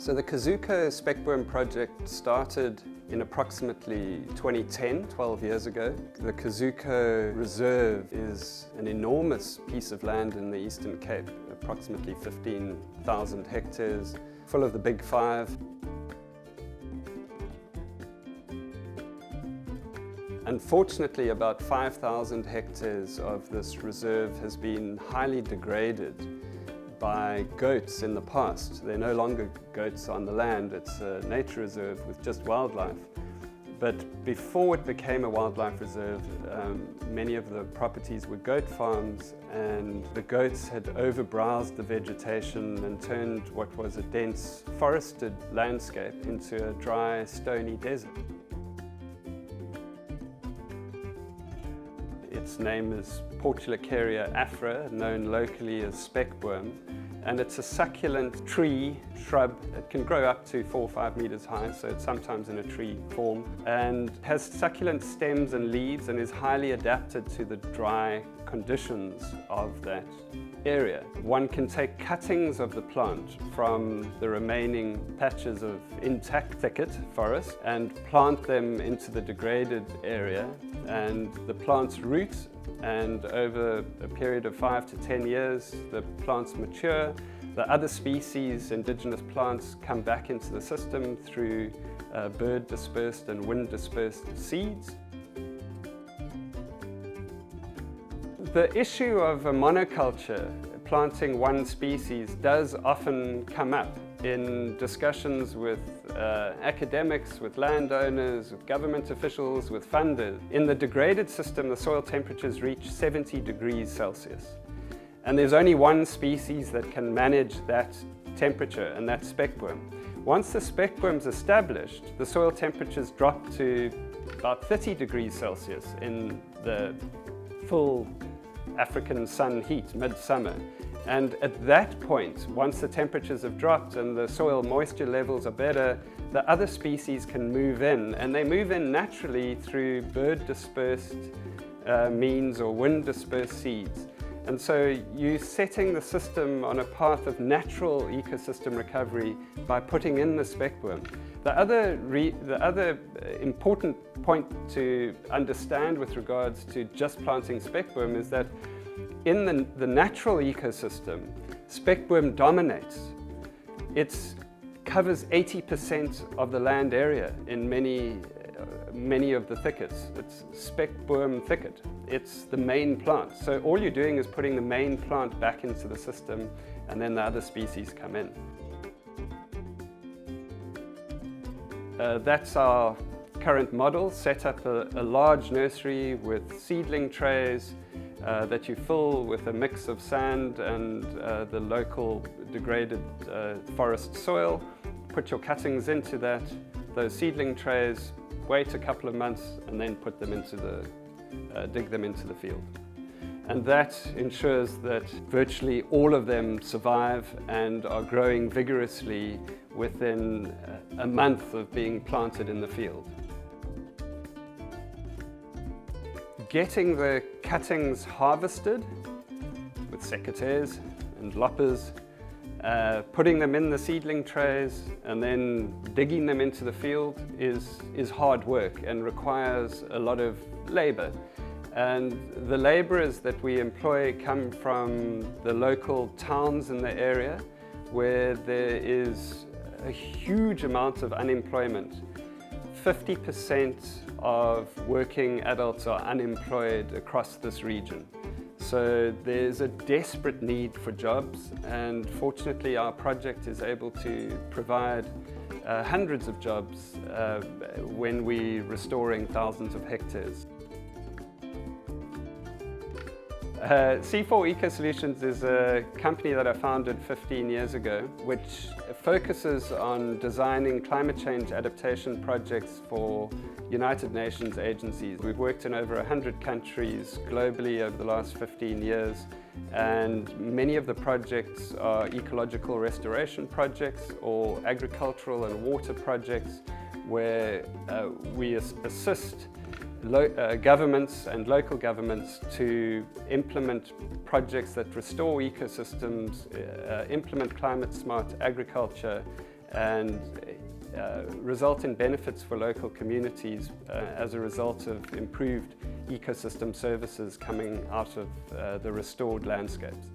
So the Kuzuko spekboom project started in approximately 2010, 12 years ago. The Kuzuko reserve is an enormous piece of land in the Eastern Cape, approximately 15,000 hectares, full of the big five. Unfortunately, about 5,000 hectares of this reserve has been highly degraded by goats in the past. They're no longer goats on the land, it's a nature reserve with just wildlife. But before it became a wildlife reserve, many of the properties were goat farms, and the goats had overbrowsed the vegetation and turned what was a dense forested landscape into a dry, stony desert. Its name is Portulacaria afra, known locally as spekboom, and it's a succulent tree, shrub. It can grow up to 4 or 5 meters high, so it's sometimes in a tree form, and has succulent stems and leaves and is highly adapted to the dry conditions of that area. One can take cuttings of the plant from the remaining patches of intact thicket forest and plant them into the degraded area, and the plants root, and over a period of 5 to 10 years the plants mature. The other species, indigenous plants, come back into the system through bird dispersed and wind dispersed seeds. The issue of a monoculture, planting one species, does often come up in discussions with academics, with landowners, with government officials, with funders. In the degraded system, the soil temperatures reach 70 degrees Celsius. And there's only one species that can manage that temperature, and that's spekboom. Once the spekboom's established, the soil temperatures drop to about 30 degrees Celsius in the full African sun heat, midsummer. And at that point, once the temperatures have dropped and the soil moisture levels are better, the other species can move in, and they move in naturally through bird dispersed means or wind dispersed seeds. And so you're setting the system on a path of natural ecosystem recovery by putting in the spekboom. The other important point to understand with regards to just planting spekboom is that in the natural ecosystem, spekboom dominates. It covers 80% of the land area in many of the thickets. It's spekboom thicket. It's the main plant. So all you're doing is putting the main plant back into the system, and then the other species come in. That's our current model. Set up a large nursery with seedling trays that you fill with a mix of sand and the local degraded forest soil. Put your cuttings into those seedling trays, wait a couple of months, and then put them dig them into the field. And that ensures that virtually all of them survive and are growing vigorously within a month of being planted in the field. Getting the cuttings harvested with secateurs and loppers, putting them in the seedling trays and then digging them into the field is hard work and requires a lot of labor. And the laborers that we employ come from the local towns in the area where there is a huge amount of unemployment. 50% of working adults are unemployed across this region. So there's a desperate need for jobs, and fortunately our project is able to provide hundreds of jobs when we're restoring thousands of hectares. C4 Eco Solutions is a company that I founded 15 years ago, which focuses on designing climate change adaptation projects for United Nations agencies. We've worked in over 100 countries globally over the last 15 years, and many of the projects are ecological restoration projects or agricultural and water projects where we assist governments and local governments to implement projects that restore ecosystems, implement climate smart agriculture, and result in benefits for local communities as a result of improved ecosystem services coming out of the restored landscapes.